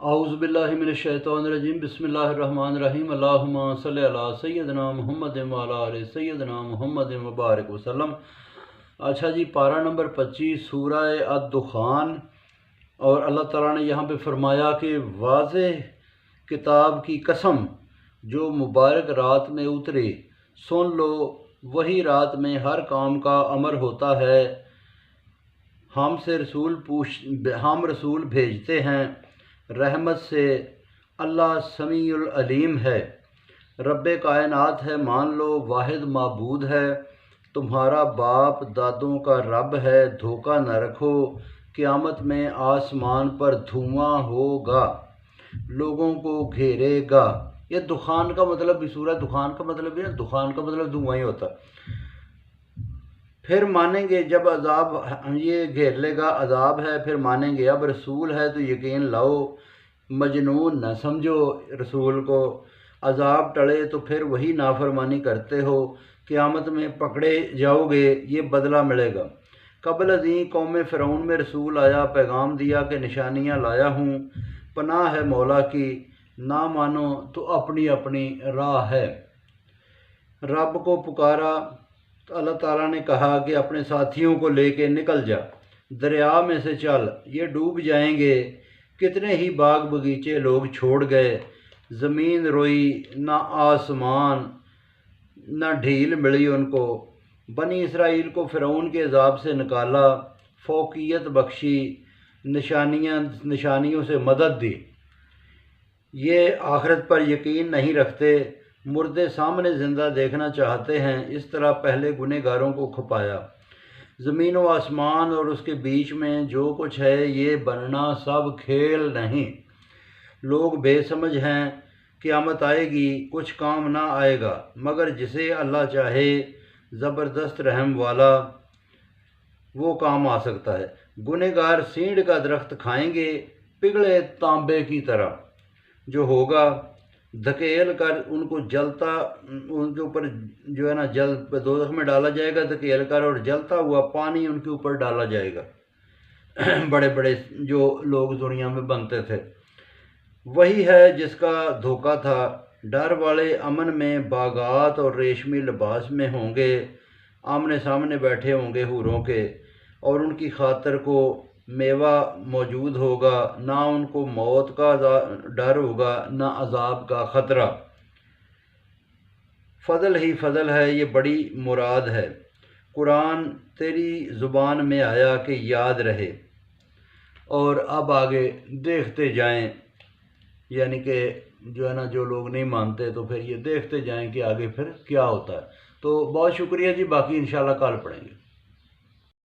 اعوذ باللہ من الشیطان الرجیم بسم اللہ الرحمن الرحیم اللہم صلی علی سیدنا محمد وعلی آل سیدنا محمد مبارک وسلم۔ اچھا جی، پارہ نمبر 25 سورہ الدخان، اور اللہ تعالیٰ نے یہاں پہ فرمایا کہ واضح کتاب کی قسم جو مبارک رات میں اتری، سن لو وہی رات میں ہر کام کا امر ہوتا ہے۔ ہم رسول بھیجتے ہیں رحمت سے، اللہ سمیع العلیم ہے۔ رب کائنات ہے، مان لو واحد معبود ہے، تمہارا باپ دادوں کا رب ہے، دھوکہ نہ رکھو، قیامت میں آسمان پر دھواں ہوگا، لوگوں کو گھیرے گا۔ یہ دخان کا مطلب بھی سورہ دخان کا مطلب ہے، دخان کا مطلب دھواں ہی ہوتا۔ پھر مانیں گے جب عذاب، یہ گھیر لے گا، عذاب ہے پھر مانیں گے۔ اب رسول ہے تو یقین لاؤ، مجنون نہ سمجھو رسول کو۔ عذاب ٹڑے تو پھر وہی نافرمانی کرتے ہو، قیامت میں پکڑے جاؤ گے، یہ بدلہ ملے گا۔ قبل ازیں قوم فرعون میں رسول آیا، پیغام دیا کہ نشانیاں لایا ہوں، پناہ ہے مولا کی، نہ مانو تو اپنی اپنی راہ ہے۔ رب کو پکارا تو اللہ تعالیٰ نے کہا کہ اپنے ساتھیوں کو لے کے نکل جا، دریا میں سے چل، یہ ڈوب جائیں گے۔ کتنے ہی باغ بغیچے لوگ چھوڑ گئے، زمین روئی، نہ آسمان، نہ ڈھیل ملی ان کو۔ بنی اسرائیل کو فرعون کے عذاب سے نکالا، فوقیت بخشی، نشانیوں سے مدد دی۔ یہ آخرت پر یقین نہیں رکھتے، مردے سامنے زندہ دیکھنا چاہتے ہیں، اس طرح پہلے گنہگاروں کو کھپایا۔ زمین و آسمان اور اس کے بیچ میں جو کچھ ہے، یہ بننا سب کھیل نہیں۔ لوگ بے سمجھ ہیں، قیامت آئے گی، کچھ کام نہ آئے گا، مگر جسے اللہ چاہے زبردست رحم والا، وہ کام آ سکتا ہے۔ گنہگار سینڈ کا درخت کھائیں گے، پگھلے تانبے کی طرح، جو ہوگا دھکیل کر ان کو جلتا، ان کے اوپر جو ہے نا دوزخ میں ڈالا جائے گا دھکیل کر، اور جلتا ہوا پانی ان کے اوپر ڈالا جائے گا۔ بڑے بڑے جو لوگ دنیا میں بنتے تھے، وہی ہے جس کا دھوکہ تھا۔ ڈر والے امن میں باغات اور ریشمی لباس میں ہوں گے، آمنے سامنے بیٹھے ہوں گے حوروں کے، اور ان کی خاطر کو میوہ موجود ہوگا، نہ ان کو موت کا ڈر ہوگا، نہ عذاب کا خطرہ۔ فضل ہی فضل ہے، یہ بڑی مراد ہے۔ قرآن تیری زبان میں آیا کہ یاد رہے، اور اب آگے دیکھتے جائیں، یعنی کہ جو ہے نا جو لوگ نہیں مانتے تو پھر یہ دیکھتے جائیں کہ آگے پھر کیا ہوتا ہے۔ تو بہت شکریہ جی، باقی انشاءاللہ کل پڑھیں گے۔